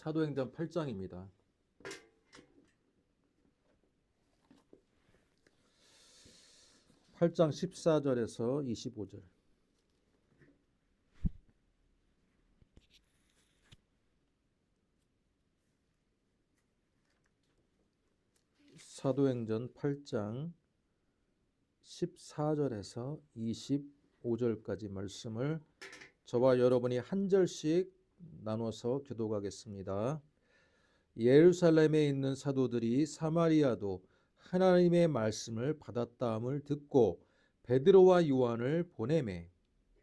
사도행전 8장입니다. (8장) 14절에서 25절. 사도행전 8장 14절에서 25절까지 말씀을 저와 여러분이 한 절씩 나눠서 교독하겠습니다. 예루살렘에 있는 사도들이 사마리아도 하나님의 말씀을 받았다함을 듣고 베드로와 요한을 보내매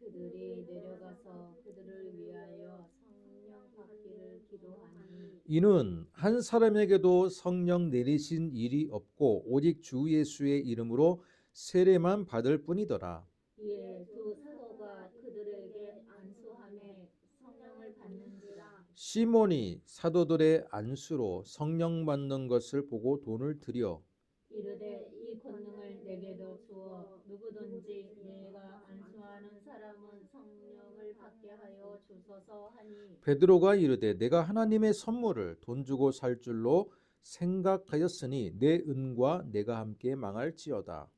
그들이 내려가서 그들을 위하여 성령 받기를 기도하니 이는 한 사람에게도 성령 내리신 일이 없고 오직 주 예수의 이름으로 세례만 받을 뿐이더라. 이에 두 사도가 그들에게 안수하매 성령을 받는지라. 시몬이 사도들의 안수로 성령 받는 것을 보고 돈을 들여 이르되 이 권능을 내게도 주어 누구든지 내가 안수하는 사람은 성령을 받게 하여 주소서 하니 베드로가 이르되 내가 하나님의 선물을 돈 주고 살 줄로 생각하였으니 내 은과 내가 함께 망할지어다.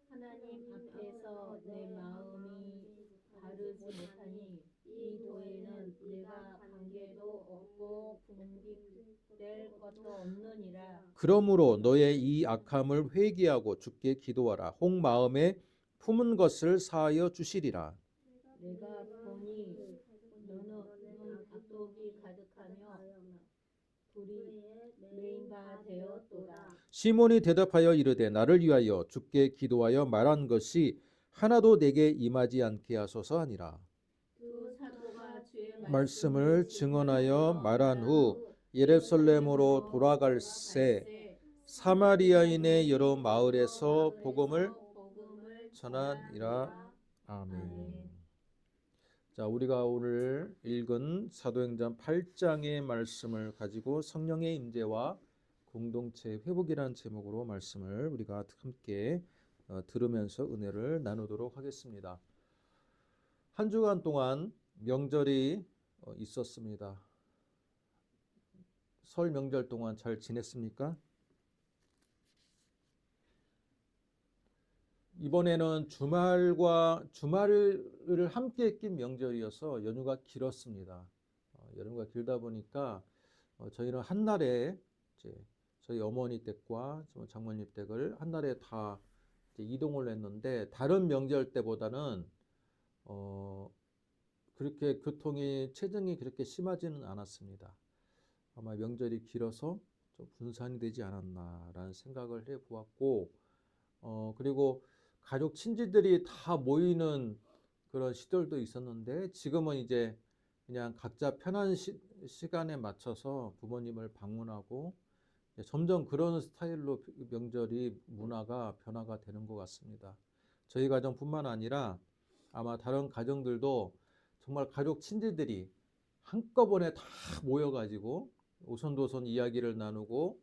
하나님 앞에서 내 마음이 바르지 못하니 이 도에는 내가 관계도 없고 분깃될 것도 없느니라. 그러므로 너의 이 악함을 회개하고 주께 기도하라. 혹 마음에 품은 것을 사하여 주시리라. 내가 보니 너는 악독이 가득하며 불이 메인 바 되었도다. 시몬이 대답하여 이르되 나를 위하여 주께 기도하여 말한 것이 하나도 내게 임하지 않게 하소서 하니라. 두 사도가 주의 말씀을 증언하여 말한 후 예루살렘으로 돌아갈새 사마리아인의 여러 마을에서 복음을 전하니라. 아멘. 자, 우리가 오늘 읽은 사도행전 8장의 말씀을 가지고 성령의 임재와 공동체 회복이라는 제목으로 말씀을 우리가 함께 들으면서 은혜를 나누도록 하겠습니다. 한 주간 동안 명절이 있었습니다. 설 명절 동안 잘 지냈습니까? 이번에는 주말을 함께 낀 명절이어서 연휴가 길었습니다. 연휴가 길다 보니까 저희는 한날에 이제 저희 어머니 댁과 장모님 댁을 한날에 다 이제 이동을 했는데 다른 명절 때보다는 그렇게 체증이 그렇게 심하지는 않았습니다. 아마 명절이 길어서 좀 분산이 되지 않았나라는 생각을 해보았고, 그리고 가족 친지들이 다 모이는 그런 시절도 있었는데 지금은 이제 그냥 각자 편한 시간에 맞춰서 부모님을 방문하고 점점 그런 스타일로 명절이 문화가 변화가 되는 것 같습니다. 저희 가정뿐만 아니라 아마 다른 가정들도 정말 가족 친지들이 한꺼번에 다 모여가지고 오손도손 이야기를 나누고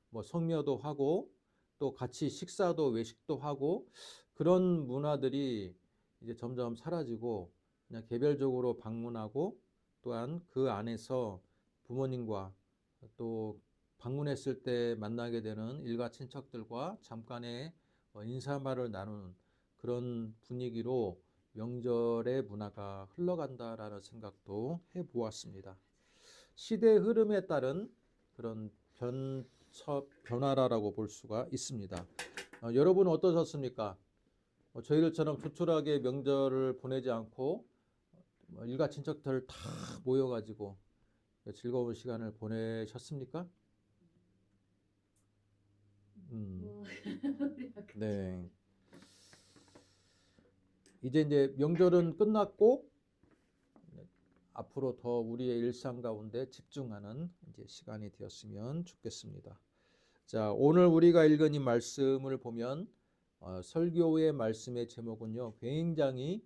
뭐 성묘도 하고 또 같이 식사도 외식도 하고 그런 문화들이 이제 점점 사라지고 그냥 개별적으로 방문하고 또한 그 안에서 부모님과 또 방문했을 때 만나게 되는 일가 친척들과 잠깐의 인사말을 나누는 그런 분위기로 명절의 문화가 흘러간다라는 생각도 해보았습니다. 시대의 흐름에 따른 그런 변화라고 볼 수가 있습니다. 여러분은 어떠셨습니까? 저희들처럼 조촐하게 명절을 보내지 않고 일가 친척들 다 모여가지고 즐거운 시간을 보내셨습니까? 네. 이제 명절은 끝났고 앞으로 더 우리의 일상 가운데 집중하는 이제 시간이 되었으면 좋겠습니다. 자, 오늘 우리가 읽은 이 말씀을 보면 설교의 말씀의 제목은요, 굉장히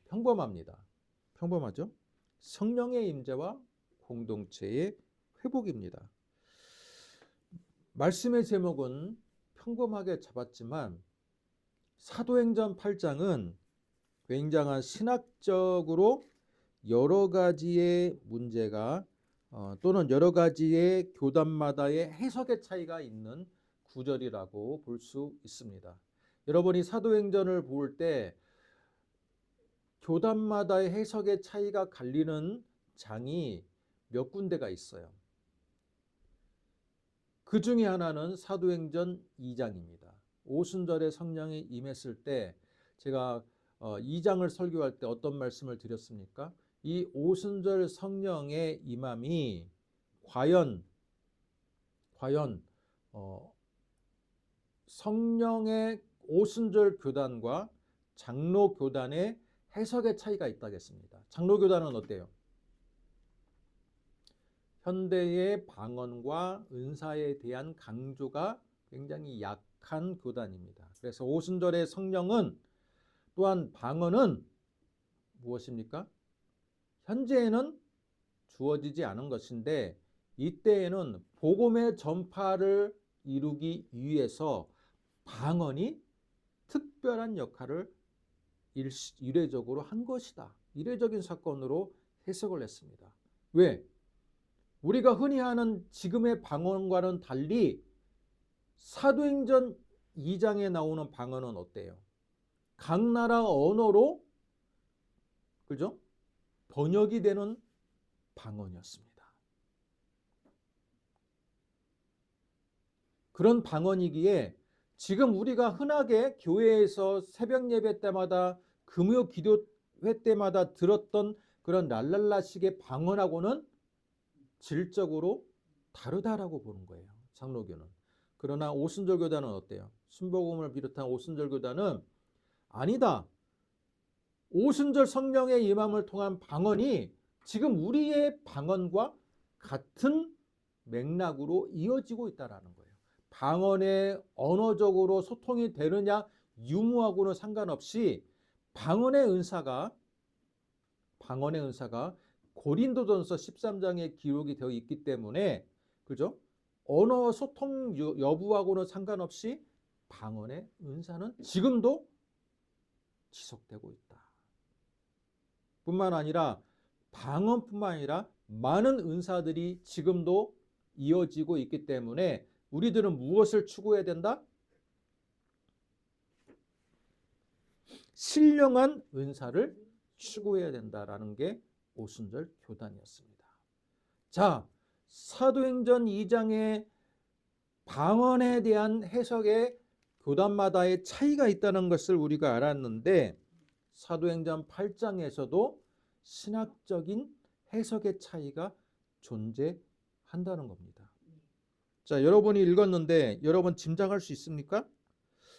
평범합니다. 평범하죠? 성령의 임재와 공동체의 회복입니다. 말씀의 제목은 평범하게 잡았지만 사도행전 8장은 굉장한 신학적으로 여러 가지의 문제가 또는 여러 가지의 교단마다의 해석의 차이가 있는 구절이라고 볼 수 있습니다. 여러분이 사도행전을 볼 때 교단마다의 해석의 차이가 갈리는 장이 몇 군데가 있어요. 그 중에 하나는 사도행전 2장입니다. 오순절에 성령이 임했을 때 제가 2장을 설교할 때 어떤 말씀을 드렸습니까? 이 오순절 성령의 임함이 과연 성령의 오순절 교단과 장로 교단의 해석의 차이가 있다겠습니다. 장로 교단은 어때요? 현대의 방언과 은사에 대한 강조가 굉장히 약한 교단입니다. 그래서 오순절의 성령은 또한 방언은 무엇입니까? 현재에는 주어지지 않은 것인데 이때에는 복음의 전파를 이루기 위해서 방언이 특별한 역할을 이례적으로 한 것이다. 이례적인 사건으로 해석을 했습니다. 왜? 우리가 흔히 하는 지금의 방언과는 달리 사도행전 2장에 나오는 방언은 어때요? 각 나라 언어로 그죠? 번역이 되는 방언이었습니다. 그런 방언이기에 지금 우리가 흔하게 교회에서 새벽 예배 때마다 금요 기도회 때마다 들었던 그런 랄랄라식의 방언하고는 질적으로 다르다라고 보는 거예요. 장로교는. 그러나 오순절 교단은 어때요? 순복음을 비롯한 오순절 교단은 아니다. 오순절 성령의 임함을 통한 방언이 지금 우리의 방언과 같은 맥락으로 이어지고 있다라는 거예요. 방언의 언어적으로 소통이 되느냐 유무하고는 상관없이 방언의 은사가 고린도전서 13장에 기록이 되어 있기 때문에 그죠? 언어 소통 여부하고는 상관없이 방언의 은사는 지금도 지속되고 있다. 뿐만 아니라 방언뿐만 아니라 많은 은사들이 지금도 이어지고 있기 때문에 우리들은 무엇을 추구해야 된다? 신령한 은사를 추구해야 된다라는 게 오순절 교단이었습니다. 자, 사도행전 2장의 방언에 대한 해석의 교단마다의 차이가 있다는 것을 우리가 알았는데 사도행전 8장에서도 신학적인 해석의 차이가 존재한다는 겁니다. 자, 여러분이 읽었는데 여러분 짐작할 수 있습니까?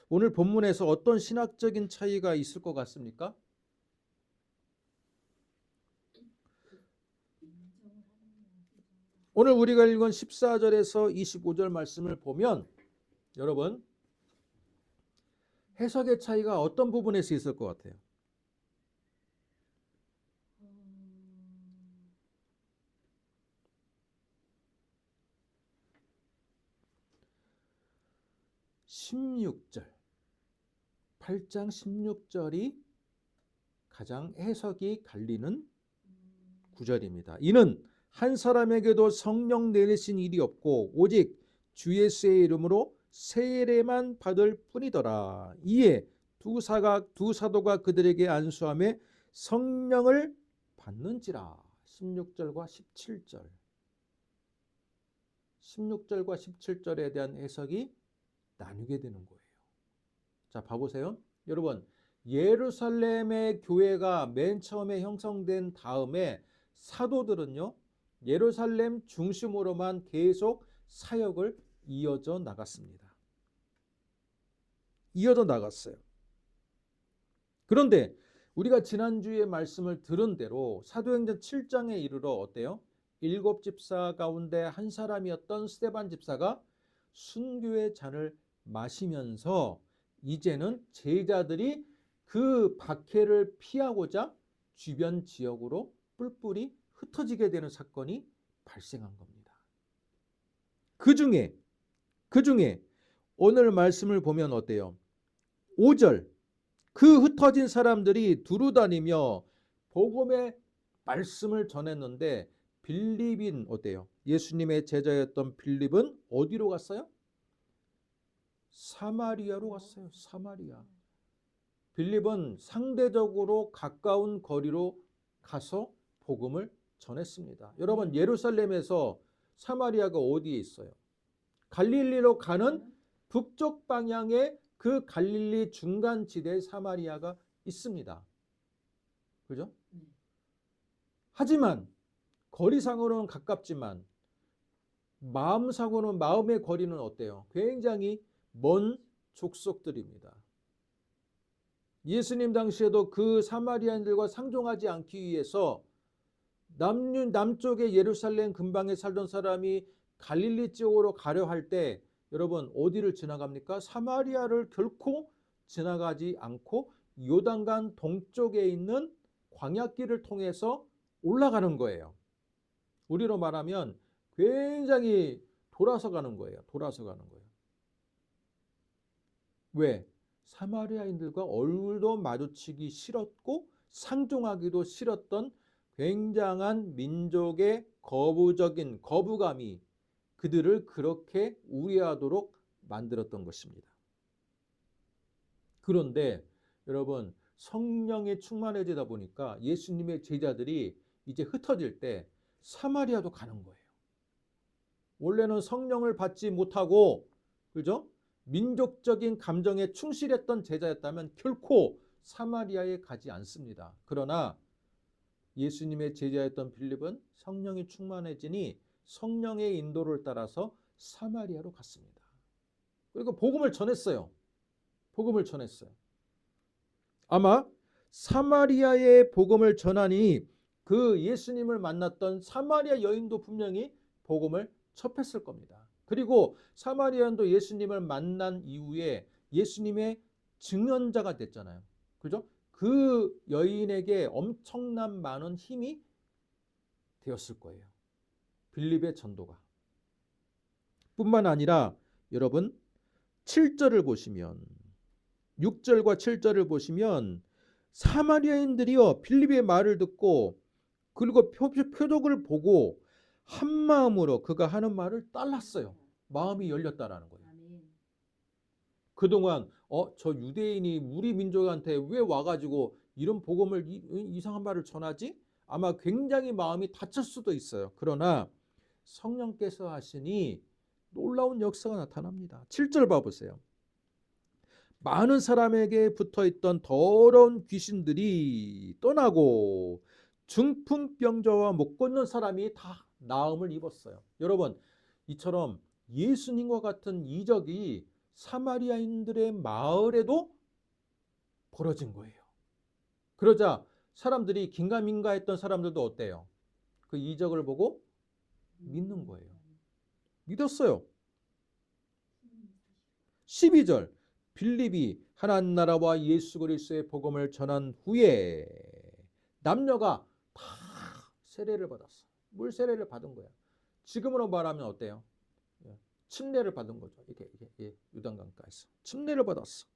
오늘 본문에서 어떤 신학적인 차이가 있을 것 같습니까? 오늘 우리가 읽은 14절에서 25절 말씀을 보면 여러분 해석의 차이가 어떤 부분에서 있을 것 같아요? 16절 8장 16절이 가장 해석이 갈리는 구절입니다. 이는 한 사람에게도 성령 내리신 일이 없고 오직 주 예수의 이름으로 세례만 받을 뿐이더라. 이에 두 사도가 그들에게 안수하며 성령을 받는지라. 16절과 17절 16절과 17절에 대한 해석이 나뉘게 되는 거예요. 자, 봐보세요. 여러분, 예루살렘의 교회가 맨 처음에 형성된 다음에 사도들은요, 예루살렘 중심으로만 계속 사역을 이어져 나갔습니다. 이어져 나갔어요. 그런데 우리가 지난주에 말씀을 들은 대로 사도행전 7장에 이르러 어때요? 7 집사 가운데 한 사람이었던 스데반 집사가 순교의 잔을 마시면서 이제는 제자들이 그 박해를 피하고자 주변 지역으로 뿔뿔이 흩어지게 되는 사건이 발생한 겁니다. 그 중에 오늘 말씀을 보면 어때요? 5절 그 흩어진 사람들이 두루 다니며 복음의 말씀을 전했는데 빌립인 어때요? 예수님의 제자였던 빌립은 어디로 갔어요? 사마리아로 갔어요. 사마리아. 빌립은 상대적으로 가까운 거리로 가서 복음을 전했습니다. 여러분, 예루살렘에서 사마리아가 어디에 있어요? 갈릴리로 가는 북쪽 방향에 그 갈릴리 중간 지대에 사마리아가 있습니다. 그죠? 하지만 거리상으로는 가깝지만 마음상으로는, 마음의 거리는 어때요? 굉장히 먼 족속들입니다. 예수님 당시에도 그 사마리아인들과 상종하지 않기 위해서 남쪽의 예루살렘 근방에 살던 사람이 갈릴리 쪽으로 가려 할 때 여러분 어디를 지나갑니까? 사마리아를 결코 지나가지 않고 요단강 동쪽에 있는 광야길을 통해서 올라가는 거예요. 우리로 말하면 굉장히 돌아서 가는 거예요. 돌아서 가는 거예요. 왜? 사마리아인들과 얼굴도 마주치기 싫었고 상종하기도 싫었던 굉장한 민족의 거부적인 거부감이 그들을 그렇게 우려하도록 만들었던 것입니다. 그런데 여러분 성령에 충만해지다 보니까 예수님의 제자들이 이제 흩어질 때 사마리아도 가는 거예요. 원래는 성령을 받지 못하고 그죠? 민족적인 감정에 충실했던 제자였다면 결코 사마리아에 가지 않습니다. 그러나 예수님의 제자였던 빌립은 성령이 충만해지니 성령의 인도를 따라서 사마리아로 갔습니다. 그리고 복음을 전했어요. 복음을 전했어요. 아마 사마리아의 복음을 전하니 그 예수님을 만났던 사마리아 여인도 분명히 복음을 접했을 겁니다. 그리고 사마리아인도 예수님을 만난 이후에 예수님의 증언자가 됐잖아요. 그죠? 그 여인에게 엄청난 많은 힘이 되었을 거예요. 빌립의 전도가. 뿐만 아니라 여러분 7절을 보시면 6절과 7절을 보시면 사마리아인들이요 빌립의 말을 듣고 그리고 표적을 보고 한 마음으로 그가 하는 말을 따랐어요. 마음이 열렸다라는 거예요. 그동안 저 유대인이 우리 민족한테 왜 와가지고 이런 복음을 이상한 말을 전하지? 아마 굉장히 마음이 다칠 수도 있어요. 그러나 성령께서 하시니 놀라운 역사가 나타납니다. 7절 봐보세요. 많은 사람에게 붙어있던 더러운 귀신들이 떠나고 중풍병자와 못 걷는 사람이 다 나음을 입었어요. 여러분 이처럼 예수님과 같은 이적이 사마리아인들의 마을에도 벌어진 거예요. 그러자 사람들이 긴가민가 했던 사람들도 어때요? 그 이적을 보고 믿는 거예요. 믿었어요. 12절 빌립이 하나님 나라와 예수 그리스도의 복음을 전한 후에 남녀가 다 세례를 받았어. 물 세례를 받은 거야. 지금으로 말하면 어때요? 침례를 받은 거죠. 이렇게 요단강가에서 침례를 받았어.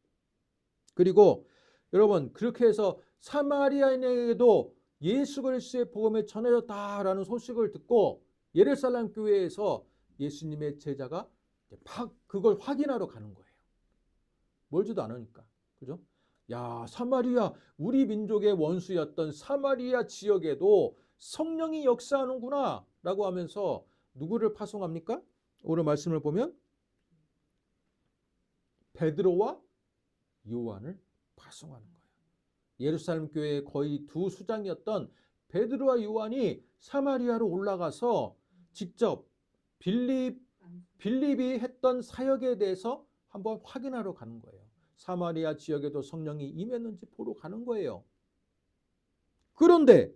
그리고 여러분 그렇게 해서 사마리아인에게도 예수 그리스도의 복음이 전해졌다라는 소식을 듣고 예루살렘 교회에서 예수님의 제자가 그걸 확인하러 가는 거예요. 멀지도 않으니까. 그죠? 야, 사마리아 우리 민족의 원수였던 사마리아 지역에도 성령이 역사하는구나 라고 하면서 누구를 파송합니까? 오늘 말씀을 보면 베드로와 요한을 파송하는 거예요. 예루살렘 교회의 거의 두 수장이었던 베드로와 요한이 사마리아로 올라가서 직접 빌립이 했던 사역에 대해서 한번 확인하러 가는 거예요. 사마리아 지역에도 성령이 임했는지 보러 가는 거예요. 그런데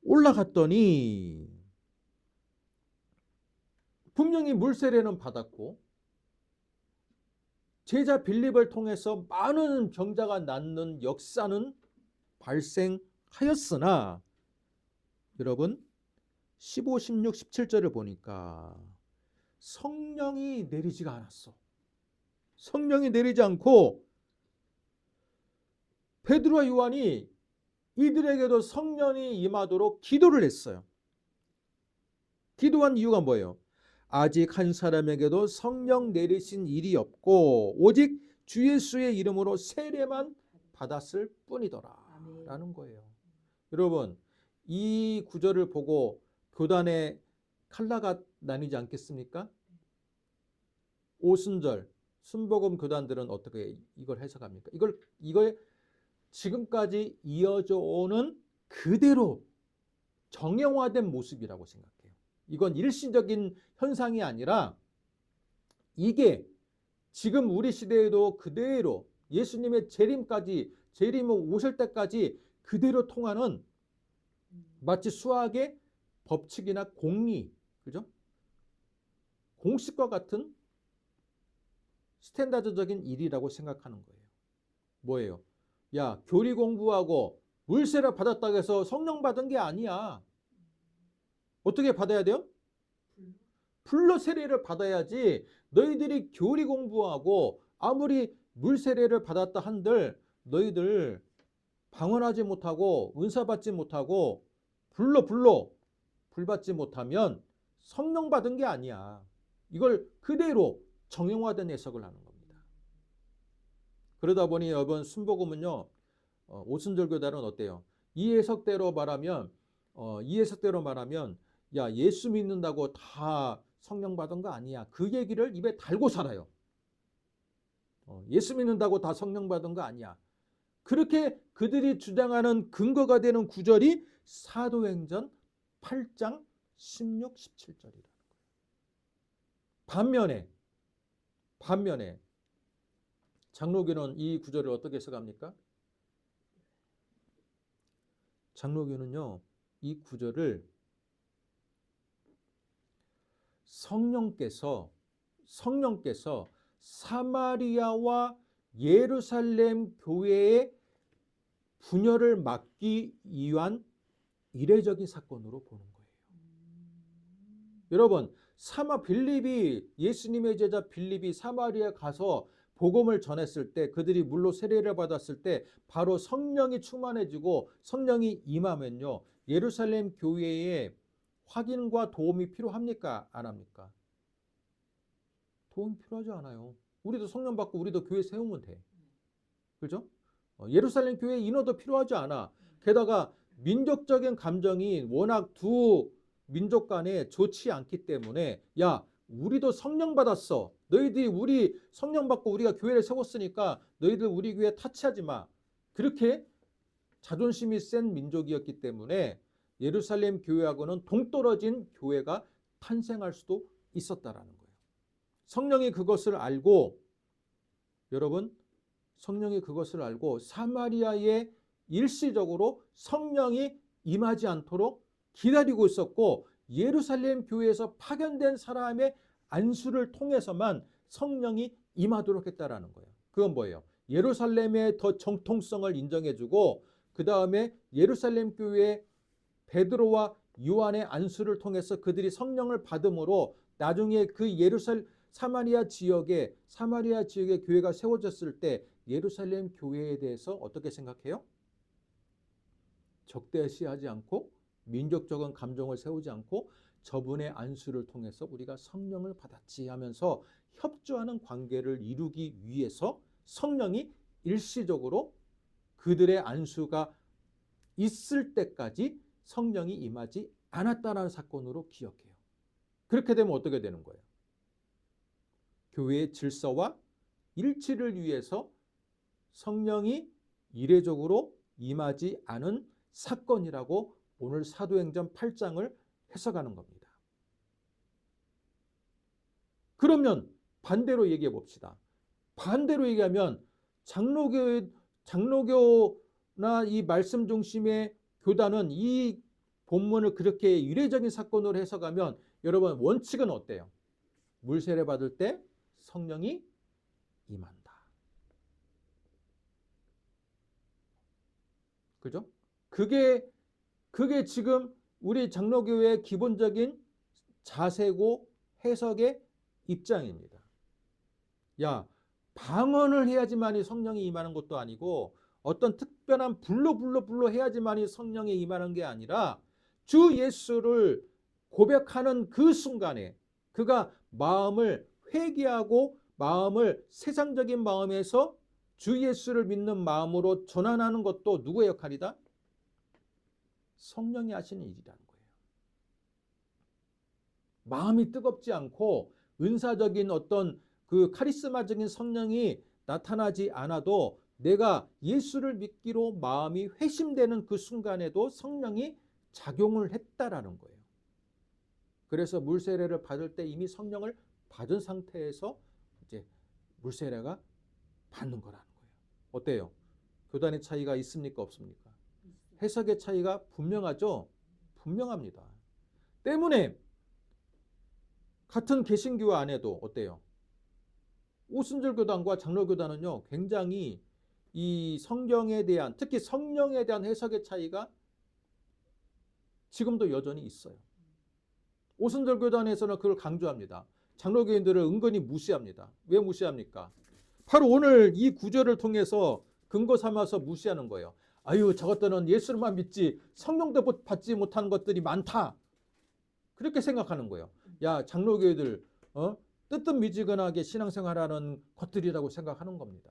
올라갔더니 분명히 물세례는 받았고 제자 빌립을 통해서 많은 병자가 낫는 역사는 발생하였으나 여러분 15, 16, 17절을 보니까 성령이 내리지가 않았어. 성령이 내리지 않고 베드로와 요한이 이들에게도 성령이 임하도록 기도를 했어요. 기도한 이유가 뭐예요? 아직 한 사람에게도 성령 내리신 일이 없고 오직 주 예수의 이름으로 세례만 받았을 뿐이더라 라는 거예요. 여러분, 이 구절을 보고 교단의 칼라가 나뉘지 않겠습니까? 오순절 순복음 교단들은 어떻게 이걸 해석합니까? 이걸 지금까지 이어져 오는 그대로 정형화된 모습이라고 생각해요. 이건 일시적인 현상이 아니라 이게 지금 우리 시대에도 그대로 예수님의 재림 오실 때까지 그대로 통하는 마치 수학의 법칙이나 공리, 그죠? 공식과 같은 스탠다드적인 일이라고 생각하는 거예요. 뭐예요? 야, 교리 공부하고 물세례 받았다고 해서 성령 받은 게 아니야. 어떻게 받아야 돼요? 불로 세례를 받아야지. 너희들이 교리 공부하고 아무리 물세례를 받았다 한들 너희들 방언하지 못하고 은사 받지 못하고 불 받지 못하면 성령 받은 게 아니야. 이걸 그대로 정형화된 해석을 하는 겁니다. 그러다 보니 여러분 순복음은요, 오순절 교단은 어때요? 이 해석대로 말하면 야, 예수 믿는다고 다 성령 받은 거 아니야. 그 얘기를 입에 달고 살아요. 예수 믿는다고 다 성령 받은 거 아니야. 그렇게 그들이 주장하는 근거가 되는 구절이 사도행전 8장 16, 17절이라는 거예요. 반면에 장로교는 이 구절을 어떻게 해석합니까? 장로교는요, 이 구절을 성령께서 사마리아와 예루살렘 교회의 분열을 막기 위한 이례적인 사건으로 보는 거예요. 여러분, 빌립이 예수님의 제자 빌립이 사마리아 가서 복음을 전했을 때 그들이 물로 세례를 받았을 때 바로 성령이 충만해지고 성령이 임하면요, 예루살렘 교회에 확인과 도움이 필요합니까? 안 합니까? 도움 필요하지 않아요. 우리도 성령 받고 우리도 교회 세우면 돼. 그죠? 예루살렘 교회 인허도 필요하지 않아. 게다가 민족적인 감정이 워낙 두 민족 간에 좋지 않기 때문에 야, 우리도 성령 받았어. 너희들이 우리 성령 받고 우리가 교회를 세웠으니까 너희들 우리 교회 타치하지 마. 그렇게 자존심이 센 민족이었기 때문에 예루살렘 교회하고는 동떨어진 교회가 탄생할 수도 있었다라는 거예요. 성령이 그것을 알고 사마리아에 일시적으로 성령이 임하지 않도록 기다리고 있었고 예루살렘 교회에서 파견된 사람의 안수를 통해서만 성령이 임하도록 했다라는 거예요. 그건 뭐예요? 예루살렘의 더 정통성을 인정해주고 그 다음에 예루살렘 교회의 베드로와 요한의 안수를 통해서 그들이 성령을 받음으로 나중에 그 사마리아 지역에 교회가 세워졌을 때 예루살렘 교회에 대해서 어떻게 생각해요? 적대시하지 않고 민족적인 감정을 세우지 않고 저분의 안수를 통해서 우리가 성령을 받았지 하면서 협조하는 관계를 이루기 위해서 성령이 일시적으로 그들의 안수가 있을 때까지 성령이 임하지 않았다는 사건으로 기억해요. 그렇게 되면 어떻게 되는 거예요? 교회의 질서와 일치를 위해서 성령이 이례적으로 임하지 않은 사건이라고 오늘 사도행전 8장을 해석하는 겁니다. 그러면 반대로 얘기해 봅시다. 반대로 얘기하면 장로교나 이 말씀 중심의 교단은 이 본문을 그렇게 이례적인 사건으로 해석하면 여러분 원칙은 어때요? 물세례 받을 때 성령이 임한다. 그죠? 그게 지금 우리 장로교회의 기본적인 자세고 해석의 입장입니다. 야, 방언을 해야지만이 성령이 임하는 것도 아니고 어떤 특별한 불로 해야지만이 성령이 임하는 게 아니라 주 예수를 고백하는 그 순간에 그가 마음을 회개하고 마음을 세상적인 마음에서 주 예수를 믿는 마음으로 전환하는 것도 누구의 역할이다? 성령이 하시는 일이라는 거예요. 마음이 뜨겁지 않고 은사적인 어떤 그 카리스마적인 성령이 나타나지 않아도 내가 예수를 믿기로 마음이 회심되는 그 순간에도 성령이 작용을 했다라는 거예요. 그래서 물세례를 받을 때 이미 성령을 받은 상태에서 이제 물세례가 받는 거라는 거예요. 어때요? 교단의 차이가 있습니까? 없습니까? 해석의 차이가 분명하죠? 분명합니다. 때문에 같은 개신교 안에도 어때요? 오순절 교단과 장로 교단은요, 굉장히 이 성경에 대한, 특히 성령에 대한 해석의 차이가 지금도 여전히 있어요. 오순절 교단에서는 그걸 강조합니다. 장로교인들을 은근히 무시합니다. 왜 무시합니까? 바로 오늘 이 구절을 통해서 근거 삼아서 무시하는 거예요. 아유, 저것들은 예수를만 믿지 성령도 받지 못하는 것들이 많다. 그렇게 생각하는 거예요. 야, 장로교인들 뜨뜻미지근하게 신앙생활하는 것들이라고 생각하는 겁니다.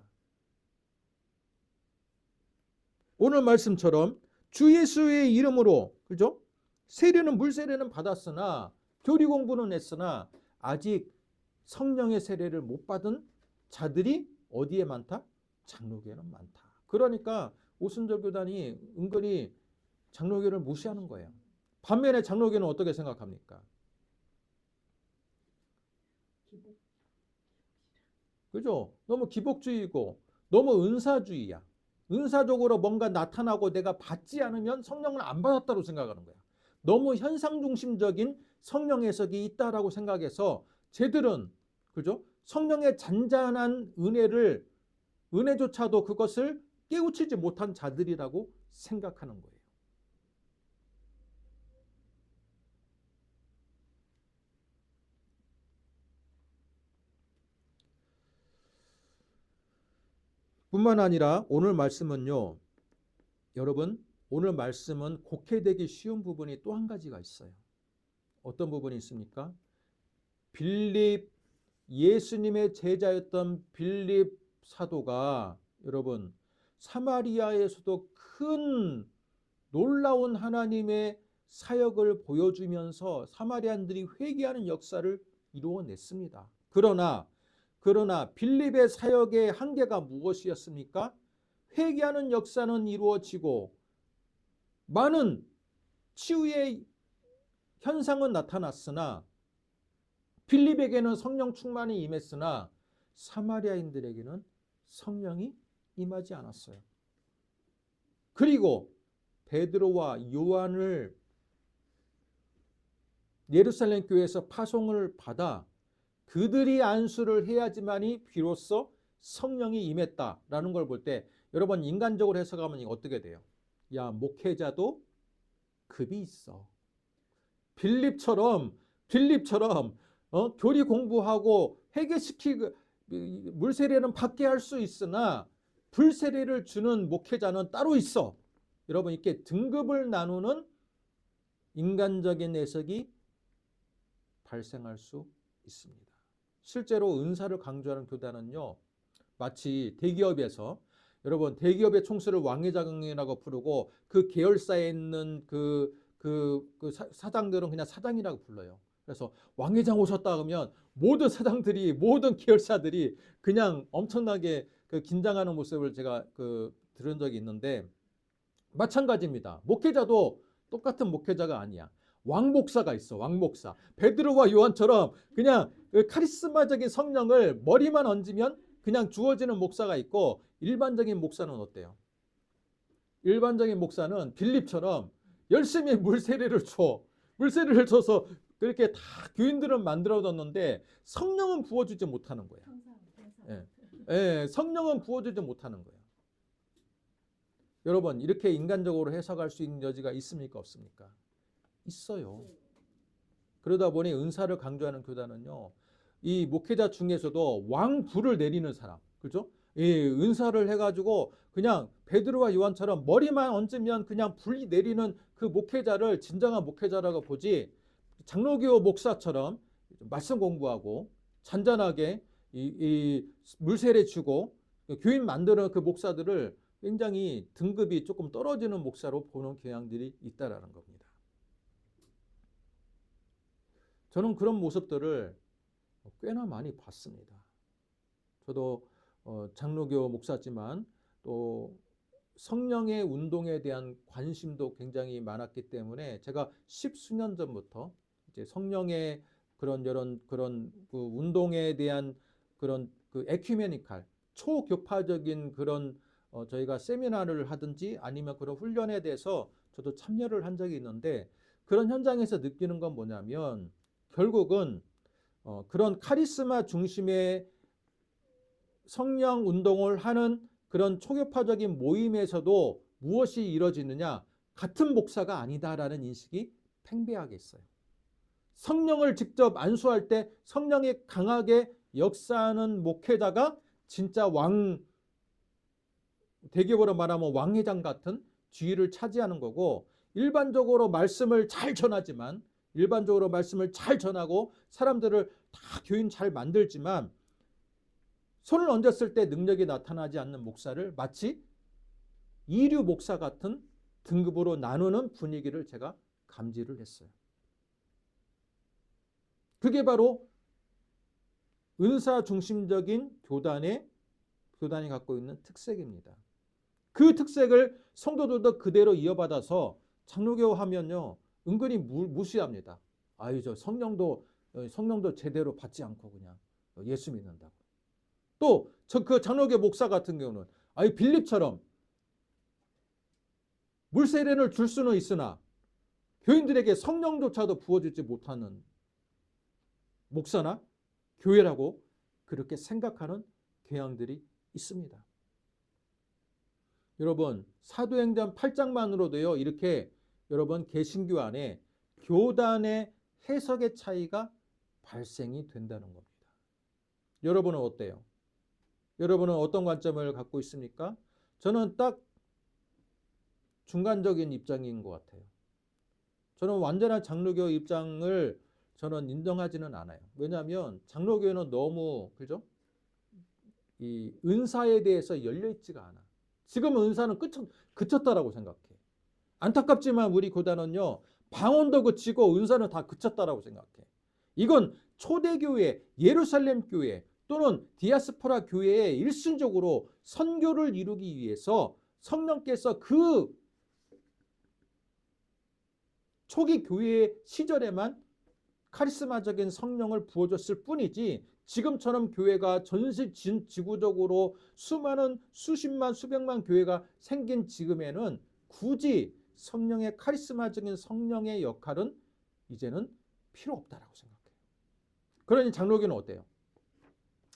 오늘 말씀처럼 주 예수의 이름으로, 그죠? 세례는 물세례는 받았으나 교리 공부는 했으나 아직 성령의 세례를 못 받은 자들이 어디에 많다? 장로교에는 많다. 그러니까 오순절 교단이 은근히 장로교를 무시하는 거예요. 반면에 장로교는 어떻게 생각합니까? 그죠? 너무 기복주의고 너무 은사주의야. 은사적으로 뭔가 나타나고 내가 받지 않으면 성령을 안 받았다고 생각하는 거야. 너무 현상중심적인 성령 해석이 있다라고 생각해서 쟤들은, 그죠? 성령의 잔잔한 은혜조차도 그것을 깨우치지 못한 자들이라고 생각하는 거예요. 뿐만 아니라 오늘 말씀은요, 여러분, 오늘 말씀은 곡해되기 쉬운 부분이 또 한 가지가 있어요. 어떤 부분이 있습니까? 예수님의 제자였던 빌립 사도가 여러분 사마리아에서도 큰 놀라운 하나님의 사역을 보여주면서 사마리안들이 회개하는 역사를 이루어냈습니다. 그러나 빌립의 사역의 한계가 무엇이었습니까? 회개하는 역사는 이루어지고 많은 치유의 현상은 나타났으나 빌립에게는 성령 충만이 임했으나 사마리아인들에게는 성령이 임하지 않았어요. 그리고 베드로와 요한을 예루살렘 교회에서 파송을 받아 그들이 안수를 해야지만이 비로소 성령이 임했다라는 걸 볼 때 여러분 인간적으로 해석하면 어떻게 돼요? 야, 목회자도 급이 있어. 빌립처럼 교리 공부하고 회개시키고 물세례는 받게 할 수 있으나 불세례를 주는 목회자는 따로 있어. 여러분 이렇게 등급을 나누는 인간적인 해석이 발생할 수 있습니다. 실제로 은사를 강조하는 교단은요, 마치 대기업에서 여러분 대기업의 총수를 왕회장이라고 부르고 그 계열사에 있는 사장들은 그냥 사장이라고 불러요. 그래서 왕회장 오셨다 하면 모든 사장들이 모든 계열사들이 그냥 엄청나게 긴장하는 모습을 제가 들은 적이 있는데 마찬가지입니다. 목회자도 똑같은 목회자가 아니야. 왕목사가 있어. 왕목사. 베드로와 요한처럼 그냥 카리스마적인 성령을 머리만 얹으면 그냥 주어지는 목사가 있고 일반적인 목사는 어때요? 일반적인 목사는 빌립처럼 열심히 물세례를 줘. 물세례를 줘서 그렇게 다 교인들은 만들어뒀는데 성령은 부어주지 못하는 거야. 성령은 부어주지 못하는 거야. 여러분 이렇게 인간적으로 해석할 수 있는 여지가 있습니까? 없습니까? 있어요. 그러다 보니 은사를 강조하는 교단은요, 이 목회자 중에서도 왕불을 내리는 사람, 그죠? 이 은사를 해가지고 그냥 베드로와 요한처럼 머리만 얹으면 그냥 불이 내리는 그 목회자를 진정한 목회자라고 보지, 장로교 목사처럼 말씀 공부하고 잔잔하게 이 물세례 주고 교인 만드는 그 목사들을 굉장히 등급이 조금 떨어지는 목사로 보는 경향들이 있다라는 겁니다. 저는 그런 모습들을 꽤나 많이 봤습니다. 저도 장로교 목사지만 또 성령의 운동에 대한 관심도 굉장히 많았기 때문에 제가 10수년 전부터 이제 성령의 그런 그 운동에 대한 그런 그 에큐메니칼 초교파적인 그런 저희가 세미나를 하든지 아니면 그런 훈련에 대해서 저도 참여를 한 적이 있는데, 그런 현장에서 느끼는 건 뭐냐면 결국은 그런 카리스마 중심의 성령 운동을 하는 그런 초교파적인 모임에서도 무엇이 이루어지느냐, 같은 목사가 아니다라는 인식이 팽배하게 있어요. 성령을 직접 안수할 때 성령이 강하게 역사하는 목회자가 진짜 대기업으로 말하면 왕회장 같은 지위를 차지하는 거고, 일반적으로 말씀을 잘 전하지만, 일반적으로 말씀을 잘 전하고 사람들을 다 교인 잘 만들지만 손을 얹었을 때 능력이 나타나지 않는 목사를 마치 이류 목사 같은 등급으로 나누는 분위기를 제가 감지를 했어요. 그게 바로 은사 중심적인 교단이 갖고 있는 특색입니다. 그 특색을 성도들도 그대로 이어받아서 장로교 하면요 은근히 무시합니다. 아유, 저 성령도 제대로 받지 않고 그냥 예수 믿는다고. 또 그 장로교 목사 같은 경우는 아유, 빌립처럼 물세례를 줄 수는 있으나 교인들에게 성령조차도 부어주지 못하는 목사나 교회라고 그렇게 생각하는 경향들이 있습니다. 여러분, 사도행전 8장만으로도요 이렇게 여러분 개신교 안에 교단의 해석의 차이가 발생이 된다는 겁니다. 여러분은 어때요? 여러분은 어떤 관점을 갖고 있습니까? 저는 딱 중간적인 입장인 것 같아요. 저는 완전한 장로교 입장을 저는 인정하지는 않아요. 왜냐하면 장로교회는 너무 그죠? 이 은사에 대해서 열려 있지가 않아. 지금 은사는 그쳤다라고 생각해. 안타깝지만 우리 교단은요 방언도 그치고 은사는 다 그쳤다라고 생각해. 이건 초대교회, 예루살렘 교회 또는 디아스포라 교회에 일순적으로 선교를 이루기 위해서 성령께서 그 초기 교회 시절에만 카리스마적인 성령을 부어줬을 뿐이지, 지금처럼 교회가 지구적으로 수많은 수십만 수백만 교회가 생긴 지금에는 굳이 성령의 카리스마적인 성령의 역할은 이제는 필요 없다라고 생각해요. 그러니 장로교는 어때요?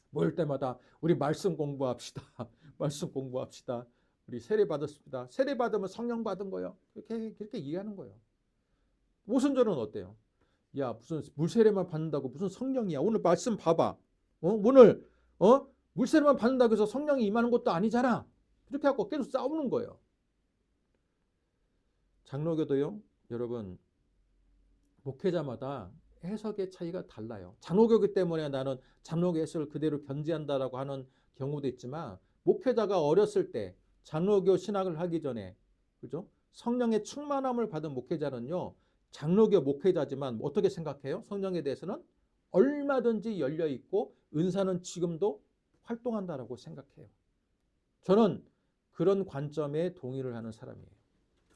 모일 때마다 우리 말씀 공부합시다. 말씀 공부합시다. 우리 세례 받았습니다. 세례 받으면 성령 받은 거예요. 그렇게 이해하는 거예요. 오순절은 어때요? 야, 무슨 물세례만 받는다고 무슨 성령이야? 오늘 말씀 봐봐. 오늘 물세례만 받는다고 해서 성령이 임하는 것도 아니잖아. 이렇게 하고 계속 싸우는 거예요. 장로교도요, 여러분, 목회자마다 해석의 차이가 달라요. 장로교기 때문에 나는 장로교 해석을 그대로 견지한다라고 하는 경우도 있지만, 목회자가 어렸을 때 장로교 신학을 하기 전에 그죠? 성령의 충만함을 받은 목회자는요, 장로교 목회자지만 어떻게 생각해요? 성령에 대해서는 얼마든지 열려 있고 은사는 지금도 활동한다라고 생각해요. 저는 그런 관점에 동의를 하는 사람이에요.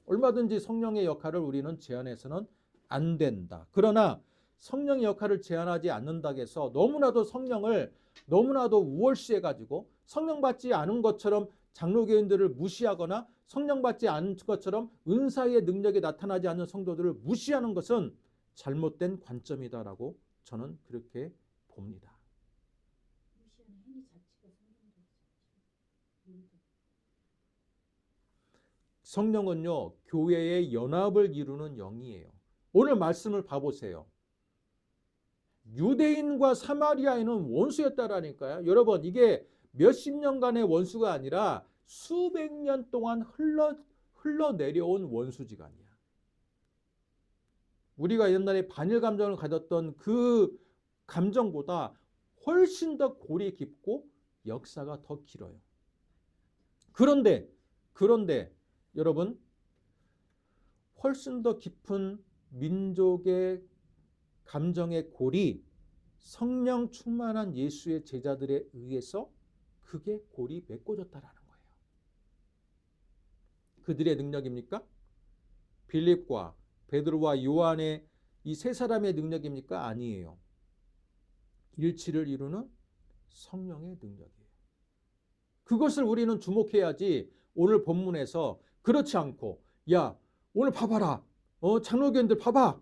얼마든지 성령의 역할을 우리는 제한해서는 안 된다. 그러나 성령의 역할을 제한하지 않는다고 해서 너무나도 성령을 너무나도 우월시해가지고 성령 받지 않은 것처럼 장로교인들을 무시하거나 성령 받지 않은 것처럼 은사의 능력이 나타나지 않는 성도들을 무시하는 것은 잘못된 관점이다라고 저는 그렇게 봅니다. 무시하는 행위 자체가 성령은요, 교회의 연합을 이루는 영이에요. 오늘 말씀을 봐보세요. 유대인과 사마리아인은 원수였다라니까요. 여러분, 이게 몇십 년간의 원수가 아니라 수백 년 동안 흘러내려온 원수지간이야. 우리가 옛날에 반일 감정을 가졌던 그 감정보다 훨씬 더 골이 깊고 역사가 더 길어요. 그런데 여러분, 훨씬 더 깊은 민족의 감정의 골이 성령 충만한 예수의 제자들에 의해서 그게 골이 메꿔졌다라는 거예요. 그들의 능력입니까? 빌립과 베드로와 요한의 이 세 사람의 능력입니까? 아니에요. 일치를 이루는 성령의 능력이에요. 그것을 우리는 주목해야지. 오늘 본문에서 그렇지 않고, 야, 오늘 봐봐라. 장로교인들 봐봐.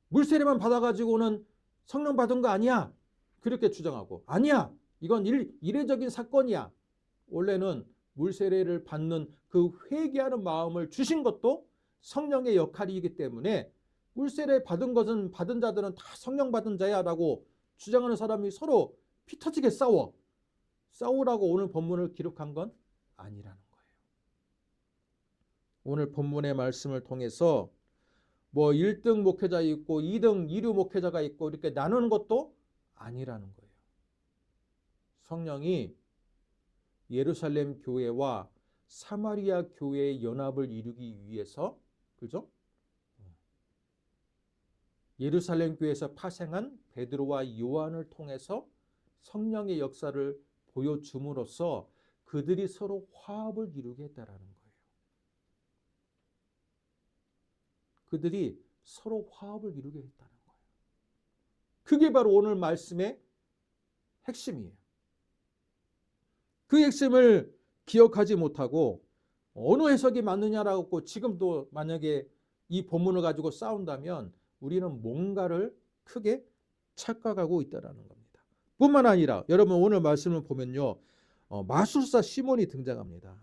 물세례만 받아가지고는 성령 받은 거 아니야. 그렇게 주장하고, 아니야. 이건 이례적인 사건이야. 원래는 물세례를 받는 그 회개하는 마음을 주신 것도 성령의 역할이기 때문에 물세례 받은 것은 받은 자들은 다 성령 받은 자야라고 주장하는 사람이 서로 피 터지게 싸우라고 오늘 본문을 기록한 건 아니라는 거예요. 오늘 본문의 말씀을 통해서 뭐 1등 목회자 있고 2등 2류 목회자가 있고 이렇게 나누는 것도 아니라는 거예요. 성령이 예루살렘 교회와 사마리아 교회의 연합을 이루기 위해서, 그죠? 예루살렘 교회에서 파생한 베드로와 요한을 통해서 성령의 역사를 보여줌으로써 그들이 서로 화합을 이루게 했다라는 거예요. 그들이 서로 화합을 이루게 했다는 거예요. 그게 바로 오늘 말씀의 핵심이에요. 그 핵심을 기억하지 못하고 어느 해석이 맞느냐라고 지금도 만약에 이 본문을 가지고 싸운다면 우리는 뭔가를 크게 착각하고 있다는 겁니다. 뿐만 아니라 여러분 오늘 말씀을 보면요, 마술사 시몬이 등장합니다.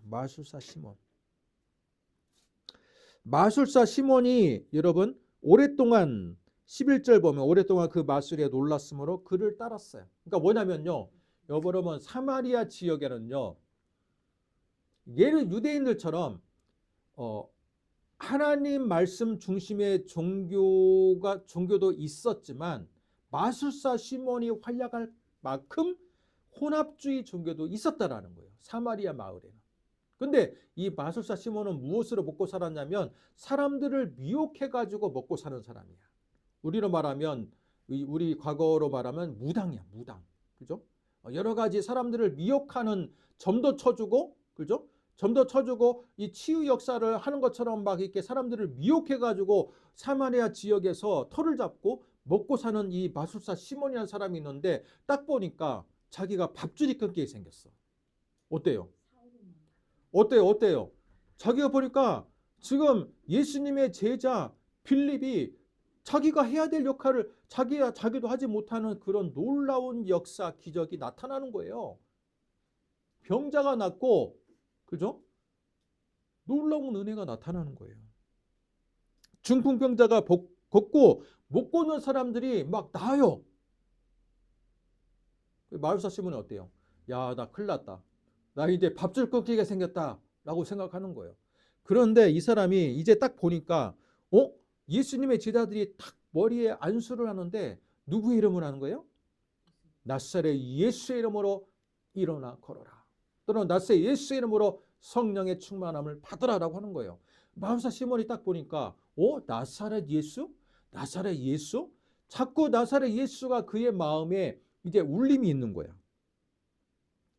마술사 시몬이 여러분 오랫동안 11절 보면 오랫동안 그 마술에 놀랐으므로 그를 따랐어요. 그러니까 뭐냐면요, 여러분 사마리아 지역에는요, 유대인들처럼 하나님 말씀 중심의 종교도 있었지만 마술사 시몬이 활약할 만큼 혼합주의 종교도 있었다라는 거예요. 사마리아 마을에는. 근데 이 마술사 시몬은 무엇으로 먹고 살았냐면 사람들을 미혹해가지고 먹고 사는 사람이야. 우리로 말하면 우리 과거로 말하면 무당이야, 무당. 그죠? 여러 가지 사람들을 미혹하는 점도 쳐주고, 그죠? 점도 쳐주고 이 치유 역사를 하는 것처럼 막 이렇게 사람들을 미혹해가지고 사마리아 지역에서 털을 잡고 먹고 사는 이 마술사 시몬이라는 사람이 있는데 딱 보니까 자기가 밥줄이 끊기게 생겼어. 어때요? 어때요? 자기가 보니까 지금 예수님의 제자 빌립이 자기가 해야 될 역할을 자기도 하지 못하는 그런 놀라운 역사, 기적이 나타나는 거예요. 병자가 낫고, 그죠? 놀라운 은혜가 나타나는 거예요. 중풍병자가 걷고 못 걷는 사람들이 막 나아요. 마술사 시몬이 어때요? 야, 나 큰일 났다. 나 이제 밥줄 끊기게 생겼다 라고 생각하는 거예요. 그런데 이 사람이 이제 딱 보니까 예수님의 제자들이 딱 머리에 안수를 하는데 누구의 이름을 하는 거예요? 나사렛 예수의 이름으로 일어나 걸어라. 또는 나사렛 예수의 이름으로 성령의 충만함을 받으라라고 하는 거예요. 마술사 시몬이 딱 보니까 나사렛 예수? 나사렛 예수? 자꾸 나사렛 예수가 그의 마음에 이제 울림이 있는 거야.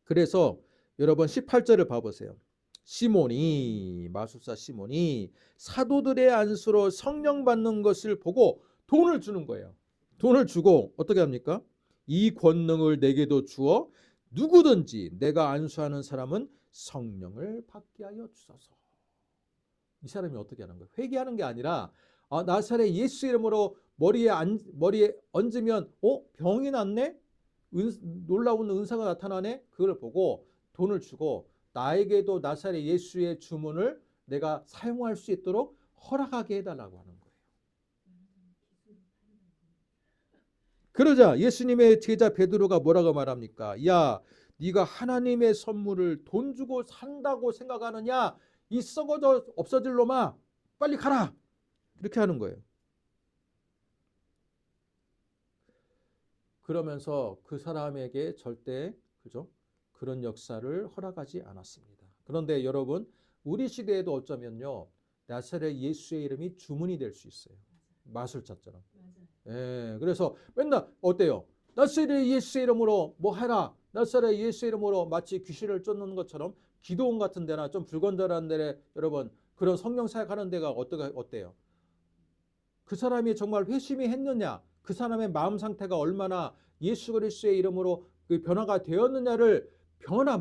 그래서 여러분 18절을 봐보세요. 마술사 시몬이 사도들의 안수로 성령 받는 것을 보고 돈을 주는 거예요. 돈을 주고 어떻게 합니까? 이 권능을 내게도 주어 누구든지 내가 안수하는 사람은 성령을 받게 하여 주소서. 이 사람이 어떻게 하는 거예요? 회개하는 게 아니라 나사렛 예수 이름으로 머리에 얹으면 병이 낫네? 놀라운 은사가 나타나네? 그걸 보고 돈을 주고 나에게도 나사렛 예수의 주문을 내가 사용할 수 있도록 허락하게 해달라고 하는 거예요. 그러자 예수님의 제자 베드로가 뭐라고 말합니까? 야, 네가 하나님의 선물을 돈 주고 산다고 생각하느냐? 이 썩어져 없어질 놈아, 빨리 가라. 이렇게 하는 거예요. 그러면서 그 사람에게 절대 그죠? 그런 역사를 허락하지 않았습니다. 그런데 여러분, 우리 시대에도 어쩌면요, 나사렛 예수의 이름이 주문이 될 수 있어요. 마술사처럼. 예, 그래서 맨날 어때요? 나사렛 예수의 이름으로 뭐 해라. 나사렛 예수의 이름으로 마치 귀신을 쫓는 것처럼 기도원 같은 데나 좀 불건전한 데 여러분 그런 성령 사역하는 데가 어때요? 그 사람이 정말 회심이 했느냐? 그 사람의 마음 상태가 얼마나 예수 그리스도의 이름으로 그 변화가 되었느냐를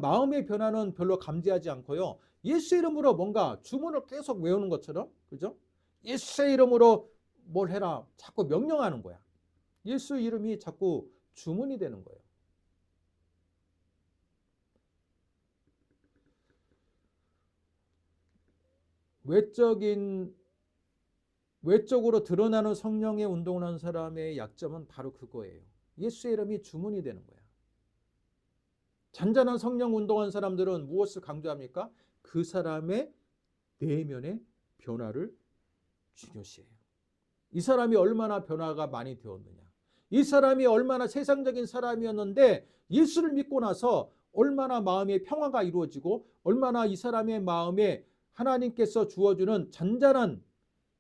마음의 변화는 별로 감지하지 않고요. 예수 이름으로 뭔가 주문을 계속 외우는 것처럼, 그죠? 예수의 이름으로 뭘 해라. 자꾸 명령하는 거야. 예수 이름이 자꾸 주문이 되는 거예요. 외적으로 드러나는 성령의 운동을 하는 사람의 약점은 바로 그거예요. 예수의 이름이 주문이 되는 거야. 잔잔한 성령 운동한 사람들은 무엇을 강조합니까? 그 사람의 내면의 변화를 중요시해요. 이 사람이 얼마나 변화가 많이 되었느냐. 이 사람이 얼마나 세상적인 사람이었는데 예수를 믿고 나서 얼마나 마음의 평화가 이루어지고 얼마나 이 사람의 마음에 하나님께서 주어주는 잔잔한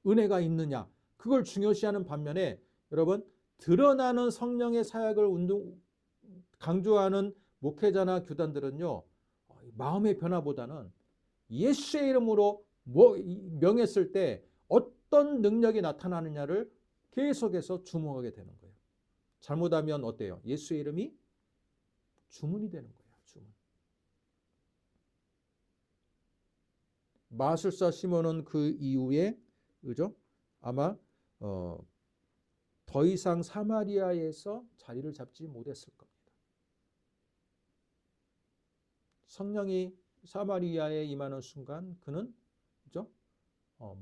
은혜가 있느냐. 그걸 중요시하는 반면에 여러분 드러나는 성령의 사역을 강조하는 목회자나 교단들은요. 마음의 변화보다는 예수의 이름으로 명했을 때 어떤 능력이 나타나느냐를 계속해서 주목하게 되는 거예요. 잘못하면 어때요? 예수의 이름이 주문이 되는 거예요. 주문. 마술사 시몬은 그 이후에 그죠? 아마 더 이상 사마리아에서 자리를 잡지 못했을 겁니다. 성령이 사마리아에 임하는 순간 그는 그죠?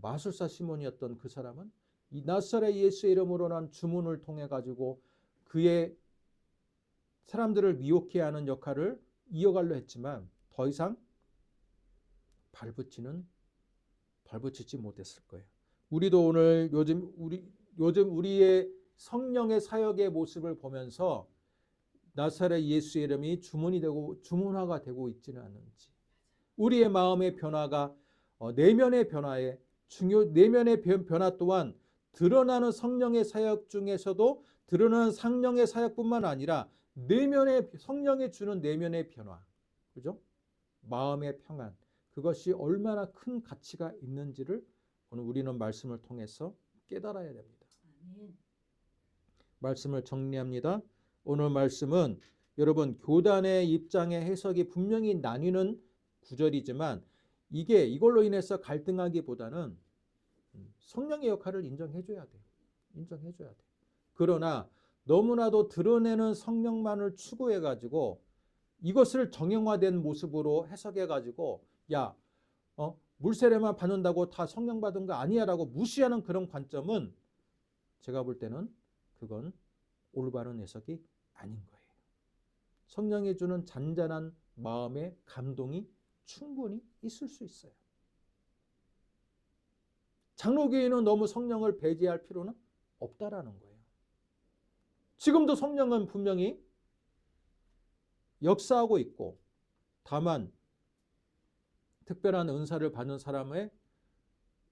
마술사 시몬이었던 그 사람은 이 나사렛 예수의 이름으로 난 주문을 통해 가지고 그의 사람들을 미혹해 하는 역할을 이어가려 했지만 더 이상 발붙이지 못했을 거예요. 우리도 오늘 요즘 우리의 성령의 사역의 모습을 보면서 나사렛 예수의 이름이 주문화가 되고 있지는 않은지, 우리의 마음의 변화가 내면의 변화 또한 드러나는 성령의 사역 중에서도 드러나는 성령의 사역뿐만 아니라 내면의 성령이 주는 내면의 변화, 그죠? 마음의 평안, 그것이 얼마나 큰 가치가 있는지를 오늘 우리는 말씀을 통해서 깨달아야 됩니다. 말씀을 정리합니다. 오늘 말씀은 여러분 교단의 입장의 해석이 분명히 나뉘는 구절이지만 이걸로 인해서 갈등하기보다는 성령의 역할을 인정해줘야 돼요. 그러나 너무나도 드러내는 성령만을 추구해가지고 이것을 정형화된 모습으로 해석해가지고 물세례만 받는다고 다 성령 받은 거 아니야라고 무시하는 그런 관점은 제가 볼 때는 그건 올바른 해석이 아닌 거예요. 성령이 주는 잔잔한 마음의 감동이 충분히 있을 수 있어요. 장로교회는 너무 성령을 배제할 필요는 없다라는 거예요. 지금도 성령은 분명히 역사하고 있고 다만 특별한 은사를 받는 사람의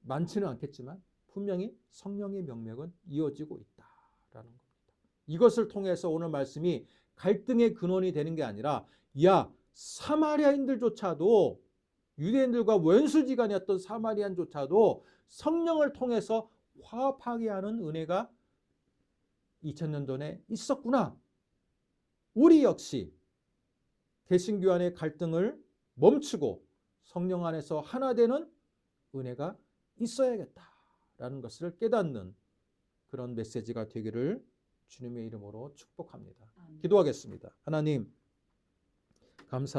많지는 않겠지만 분명히 성령의 명맥은 이어지고 있다라는 겁니다. 이것을 통해서 오늘 말씀이 갈등의 근원이 되는 게 아니라 사마리아인들조차도 유대인들과 원수지간이었던 사마리아인조차도 성령을 통해서 화합하게 하는 은혜가 2000년 전에 있었구나. 우리 역시 개신교 안의 갈등을 멈추고 성령 안에서 하나 되는 은혜가 있어야겠다라는 것을 깨닫는 그런 메시지가 되기를 주님의 이름으로 축복합니다. 기도하겠습니다. 하나님 감사